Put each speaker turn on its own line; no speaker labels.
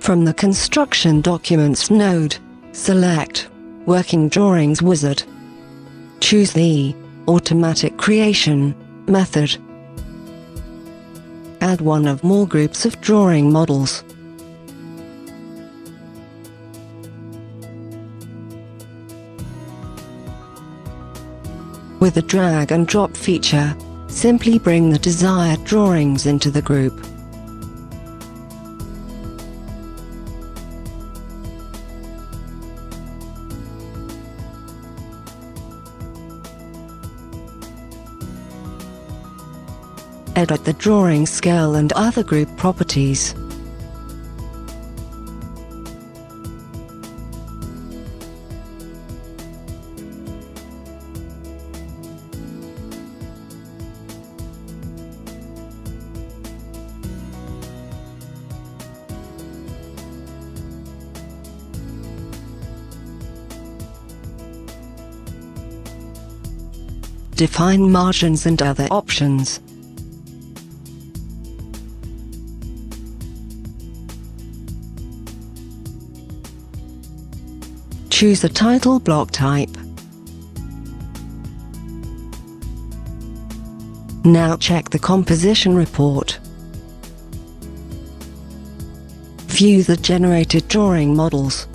From the Construction Documents node, select Working Drawings wizard. Choose the Automatic Creation method. Add one of more groups of drawing models. With the drag and drop feature, simply bring the desired drawings into the group. Edit the drawing scale and other group properties. Define margins and other options. Choose a title block type. Now check the composition report. View the generated drawing models.